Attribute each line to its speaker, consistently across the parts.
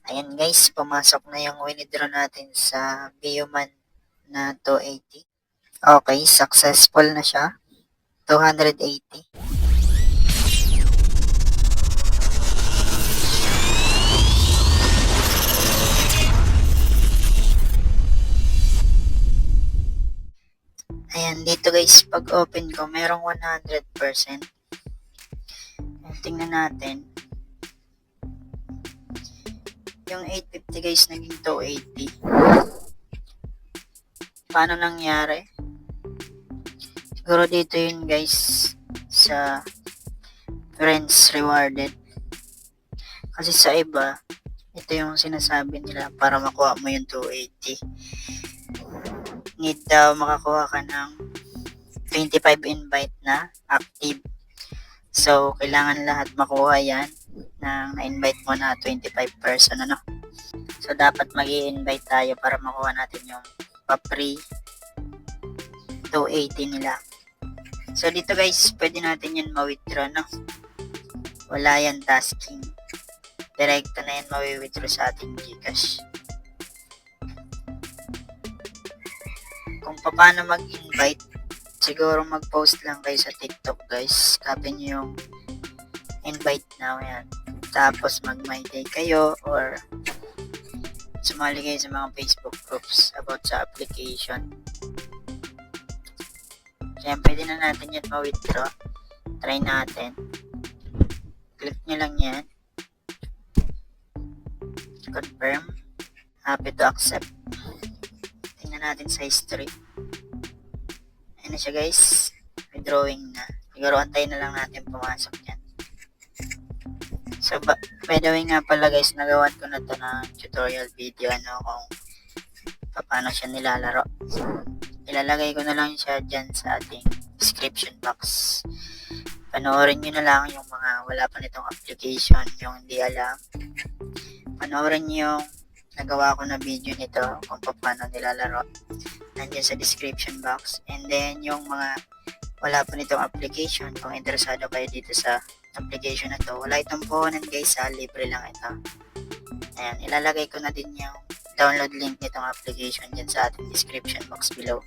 Speaker 1: Ayan guys, pumasok na yung winidraw natin sa Bioman na 280. Okay, successful na siya. 280. Ayan, dito guys, pag open ko, merong 100%. Tingnan natin. Yung 850 guys, naging 280. Paano nangyari? Siguro dito yun guys, sa friends rewarded. Kasi sa iba, ito yung sinasabi nila para makuha mo yung 280. Need daw makakuha ka ng 25 invite na active. So, kailangan lahat makuha yan ng na-invite mo na 25 person, ano? So, dapat mag-i-invite tayo para makuha natin yung pa-free 280 nila. So, dito guys, pwede natin yan ma-withdraw, no? Wala yan tasking. Direkta na yan ma-withdraw sa ating Gcash. Kung paano mag-invite, siguro mag-post lang kayo sa TikTok guys. Copy nyo yung invite now yan. Tapos mag-my day kayo or sumali kayo sa mga Facebook groups about sa application. Kaya pwede na natin yan ma-withdraw. Try natin. Click nyo lang yan. Confirm. Happy to accept. Tingnan natin sa history. Ayan na siya guys. Withdrawing na. Siguro antayin na lang natin pumasok yan. So, by the way nga pala guys, nagawan ko na to ng tutorial video kung paano siya nilalaro. Ilalagay ko na lang siya dyan sa ating description box. Panoorin nyo na lang yung mga wala pa nitong application, yung hindi alam. Panoorin nyo yung nagawa ko na video nito kung paano nilalaro. Nandiyan sa description box. And then yung mga wala pa nitong application, kung interesado kayo dito sa application na to, wala itong puhunan guys, libre lang ito. Ayan, ilalagay ko na din yung download link nitong application dyan sa ating description box below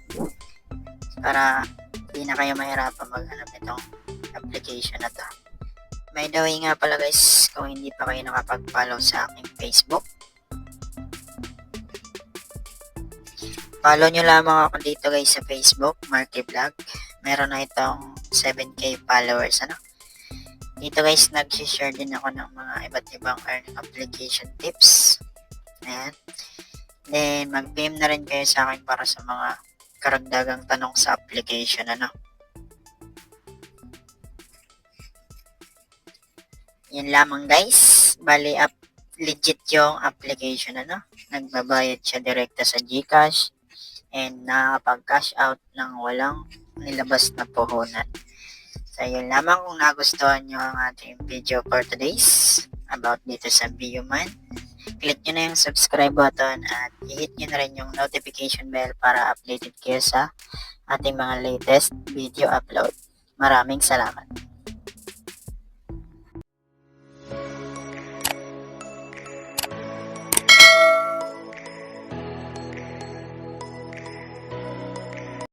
Speaker 1: para hindi na kayo mahirapan maghanap nitong application na to. By the way nga pala guys, kung hindi pa kayo nakapag-follow sa aking Facebook, follow nyo lamang ako dito guys sa Facebook, Marky Vlog. Meron na itong 7k followers, ano? Dito guys, nag-share din ako ng mga iba't ibang earning application tips. Ayan. Then, mag-PM na rin kayo sa akin para sa mga karagdagang tanong sa application, ano? Yan lamang guys. Bali, legit yung application, ano? Nagbabayad siya direkta sa Gcash and nakapag-cash out ng walang nilabas na puhunan. So, yun lamang. Kung nagustuhan nyo ang ating video for today's about dito sa Bioman, click nyo na yung subscribe button at i-hit nyo na rin yung notification bell para updated kayo sa ating mga latest video upload. Maraming salamat.